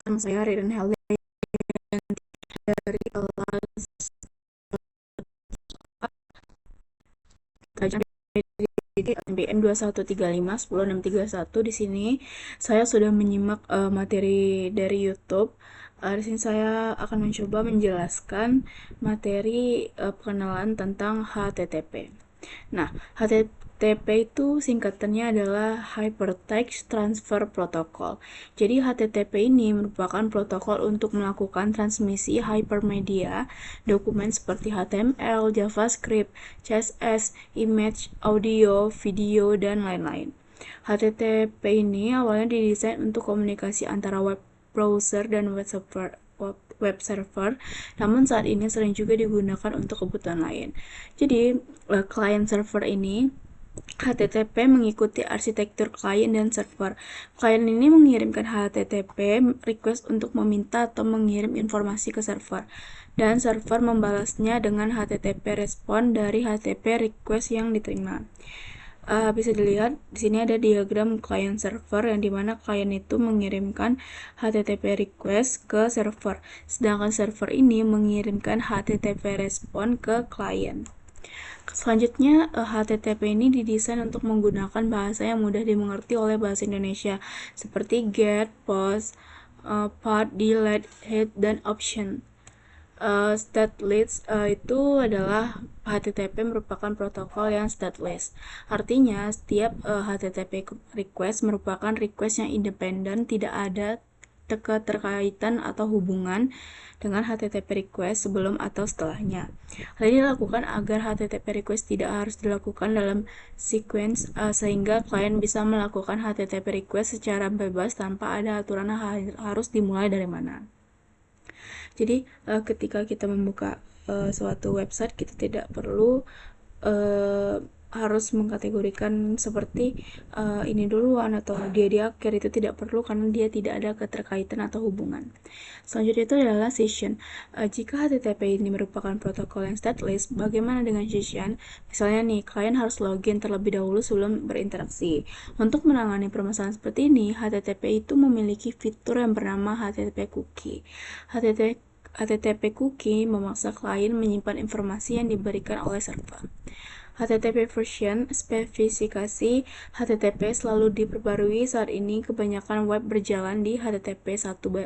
Nama saya Ririn Helda dari kelas Tajam MBN 2135 10631. Di sini saya sudah menyimak materi dari YouTube. Di sini saya akan mencoba menjelaskan materi pengenalan tentang HTTP. Nah, HTTP itu singkatannya adalah Hypertext Transfer Protocol. Jadi HTTP ini merupakan protokol untuk melakukan transmisi hypermedia dokumen seperti HTML, JavaScript, CSS, image, audio, video, dan lain-lain. HTTP ini awalnya didesain untuk komunikasi antara web browser dan web server, namun saat ini sering juga digunakan untuk kebutuhan lain. Jadi, client server ini HTTP mengikuti arsitektur klien dan server. Klien ini mengirimkan HTTP request untuk meminta atau mengirim informasi ke server, dan server membalasnya dengan HTTP respon dari HTTP request yang diterima. Bisa dilihat di sini ada diagram client server yang dimana klien itu mengirimkan HTTP request ke server, sedangkan server ini mengirimkan HTTP respon ke klien. Selanjutnya, HTTP ini didesain untuk menggunakan bahasa yang mudah dimengerti oleh bahasa Indonesia, seperti get, post, part, delete, hit, dan option. Stateless itu adalah HTTP merupakan protokol yang stateless. Artinya, setiap HTTP request merupakan request yang independen, tidak ada keterkaitan atau hubungan dengan HTTP request sebelum atau setelahnya. Hal ini dilakukan agar HTTP request tidak harus dilakukan dalam sequence, sehingga klien bisa melakukan HTTP request secara bebas tanpa ada aturan harus dimulai dari mana. Jadi ketika kita membuka suatu website, kita tidak perlu harus mengkategorikan seperti ini duluan atau dia di akhir. Itu tidak perlu karena dia tidak ada keterkaitan atau hubungan. Selanjutnya itu adalah session. Jika HTTP ini merupakan protokol yang stateless, bagaimana dengan session? Misalnya nih, klien harus login terlebih dahulu sebelum berinteraksi. Untuk menangani permasalahan seperti ini, HTTP itu memiliki fitur yang bernama HTTP cookie. HTTP cookie memaksa klien menyimpan informasi yang diberikan oleh server. HTTP version spesifikasi HTTP selalu diperbarui. Saat ini kebanyakan web berjalan di HTTP 1.1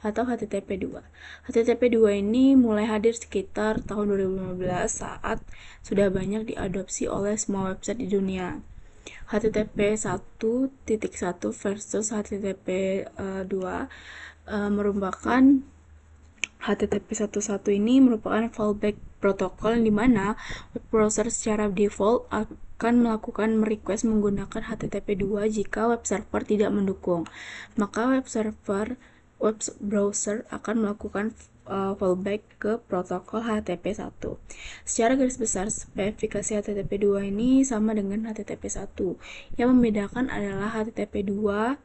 atau HTTP 2. HTTP 2 ini mulai hadir sekitar tahun 2015 saat sudah banyak diadopsi oleh semua website di dunia. HTTP 1.1 versus HTTP 2 merupakan HTTP 1.1 ini merupakan fallback protokol di mana web browser secara default akan melakukan request menggunakan HTTP 2 jika web server tidak mendukung. Maka web browser akan melakukan fallback ke protokol HTTP 1. Secara garis besar, spesifikasi HTTP 2 ini sama dengan HTTP 1. Yang membedakan adalah HTTP 2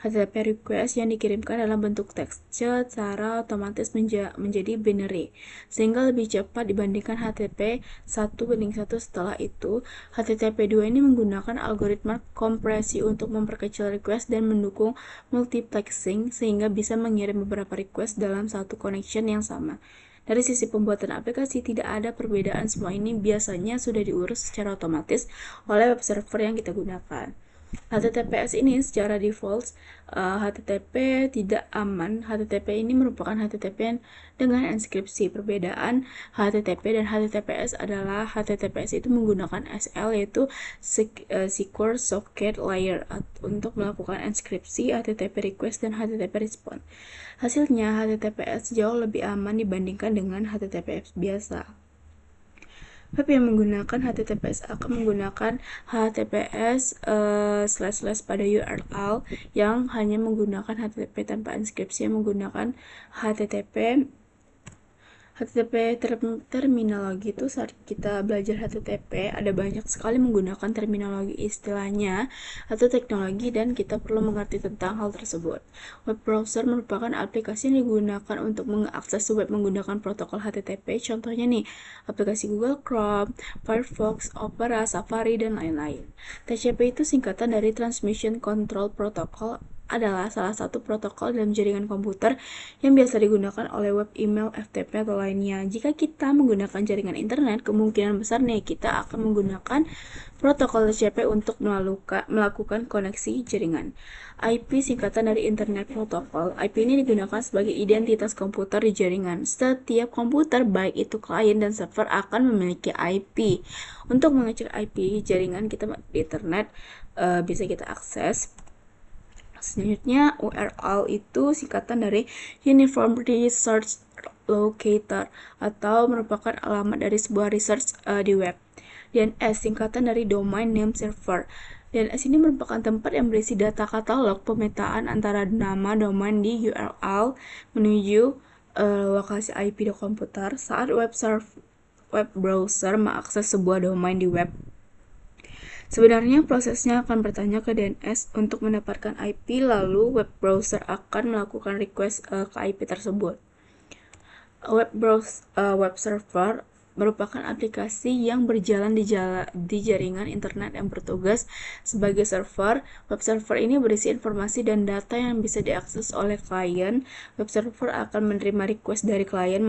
HTTP request yang dikirimkan dalam bentuk teks secara otomatis menjadi binary, sehingga lebih cepat dibandingkan HTTP 1:1. Setelah itu, HTTP 2 ini menggunakan algoritma kompresi untuk memperkecil request dan mendukung multiplexing, sehingga bisa mengirim beberapa request dalam satu connection yang sama. Dari sisi pembuatan aplikasi, tidak ada perbedaan. Semua ini biasanya sudah diurus secara otomatis oleh web server yang kita gunakan. HTTPS ini secara default HTTP tidak aman. HTTP ini merupakan HTTP dengan enskripsi. Perbedaan HTTP dan HTTPS adalah HTTPS itu menggunakan SL, yaitu Secure Socket Layer, untuk melakukan enskripsi HTTP request dan HTTP response. Hasilnya HTTPS jauh lebih aman dibandingkan dengan HTTPS biasa. Web yang menggunakan HTTPS akan menggunakan HTTPS // pada URL yang hanya menggunakan HTTP tanpa enskripsi, yang menggunakan HTTP terminologi. Itu saat kita belajar HTTP ada banyak sekali menggunakan terminologi istilahnya atau teknologi, dan kita perlu mengerti tentang hal tersebut. Web browser merupakan aplikasi yang digunakan untuk mengakses web menggunakan protokol HTTP. Contohnya nih, aplikasi Google Chrome, Firefox, Opera, Safari, dan lain-lain. TCP itu singkatan dari Transmission Control Protocol adalah salah satu protokol dalam jaringan komputer yang biasa digunakan oleh web, email, FTP, atau lainnya. Jika kita menggunakan jaringan internet, kemungkinan besar nih kita akan menggunakan protokol TCP untuk melakukan koneksi jaringan. IP singkatan dari Internet Protocol. IP ini digunakan sebagai identitas komputer di jaringan. Setiap komputer, baik itu klien dan server, akan memiliki IP. Untuk mengecek IP jaringan kita di internet, bisa kita akses. Selanjutnya, URL itu singkatan dari Uniform Research Locator atau merupakan alamat dari sebuah research di web. DNS singkatan dari Domain Name Server. DNS ini merupakan tempat yang berisi data katalog pemetaan antara nama domain di URL menuju lokasi IP di komputer saat web browser mengakses sebuah domain di web. Sebenarnya prosesnya akan bertanya ke DNS untuk mendapatkan IP, lalu web browser akan melakukan request ke IP tersebut. Web server merupakan aplikasi yang berjalan di jaringan internet yang bertugas sebagai server. Web server ini berisi informasi dan data yang bisa diakses oleh klien. Web server akan menerima request dari klien,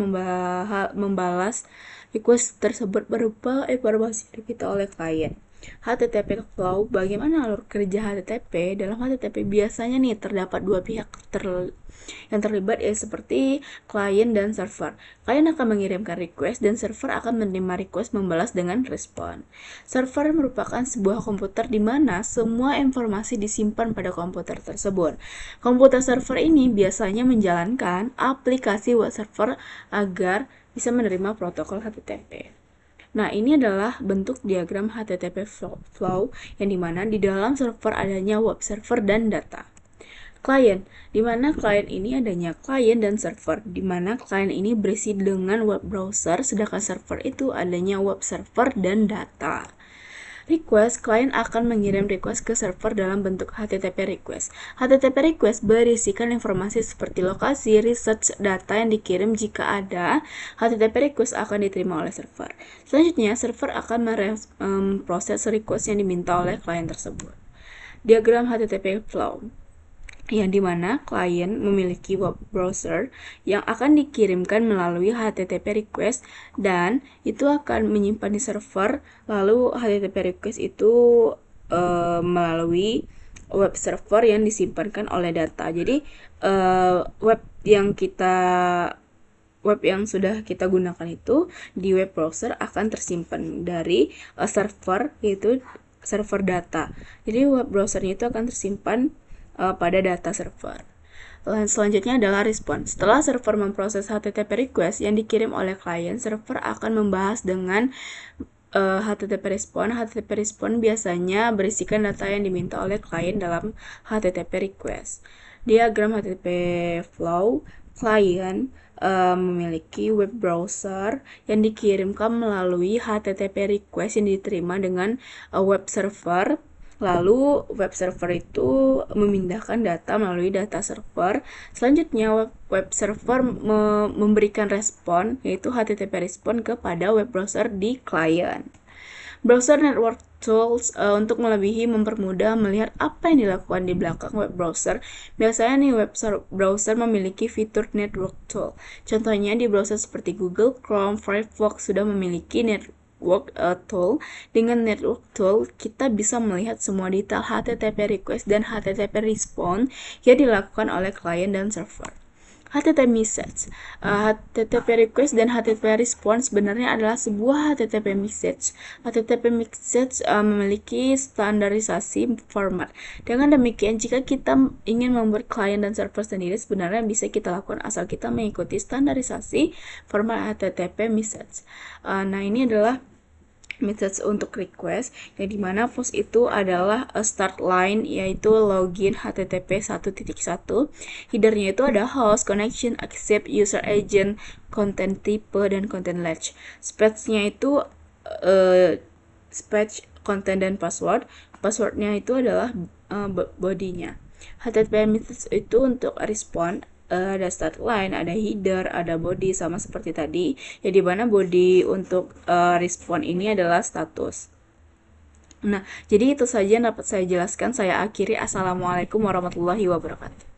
membalas request tersebut berupa informasi yang diminta oleh klien. HTTP flow. Bagaimana alur kerja HTTP? Dalam HTTP biasanya nih terdapat dua pihak yang terlibat, yaitu seperti klien dan server. Klien akan mengirimkan request dan server akan menerima request membalas dengan respon. Server merupakan sebuah komputer di mana semua informasi disimpan pada komputer tersebut. Komputer server ini biasanya menjalankan aplikasi web server agar bisa menerima protokol HTTP. Nah, ini adalah bentuk diagram HTTP flow yang dimana di dalam server adanya web server dan data. Klien, di mana klien ini adanya klien dan server, di mana klien ini berisi dengan web browser, sedangkan server itu adanya web server dan data. Request, klien akan mengirim request ke server dalam bentuk HTTP request. HTTP request berisikan informasi seperti lokasi, research, data yang dikirim jika ada. HTTP request akan diterima oleh server. Selanjutnya, server akan memproses request yang diminta oleh klien tersebut. Diagram HTTP flow, yang dimana klien memiliki web browser yang akan dikirimkan melalui HTTP request dan itu akan menyimpan di server, lalu HTTP request itu melalui web server yang disimpankan oleh data. Jadi web yang sudah kita gunakan itu di web browser akan tersimpan dari server, yaitu server data. Jadi web browsernya itu akan tersimpan pada data server. Selanjutnya adalah respon. Setelah server memproses HTTP request yang dikirim oleh klien, server akan membahas dengan HTTP respon. HTTP respon biasanya berisikan data yang diminta oleh klien dalam HTTP request. Diagram HTTP flow, klien memiliki web browser yang dikirimkan melalui HTTP request yang diterima dengan web server. Lalu web server itu memindahkan data melalui data server. Selanjutnya web server memberikan respon, yaitu HTTP respon kepada web browser di klien. Browser network tools untuk mempermudah melihat apa yang dilakukan di belakang web browser. Biasanya nih web browser memiliki fitur network tool. Contohnya di browser seperti Google Chrome, Firefox sudah memiliki network tool. Dengan network tool, kita bisa melihat semua detail HTTP request dan HTTP respon yang dilakukan oleh klien dan server. HTTP message, HTTP request dan HTTP respon sebenarnya adalah sebuah HTTP message. HTTP message memiliki standarisasi format. Dengan demikian, jika kita ingin membuat klien dan server sendiri, sebenarnya bisa kita lakukan asal kita mengikuti standarisasi format HTTP message. Nah, ini adalah message untuk request, yang dimana post itu adalah start line, yaitu login HTTP 1.1. Headernya itu ada host, connection, accept, user agent, content type, dan content ledge. Space-nya itu space, content, dan password. Passwordnya itu adalah body-nya. HTTP message itu untuk respon, ada start line, ada header, ada body, sama seperti tadi, ya, di mana body untuk respon ini adalah status. Nah, jadi itu saja yang dapat saya jelaskan. Saya akhiri. Assalamualaikum warahmatullahi wabarakatuh.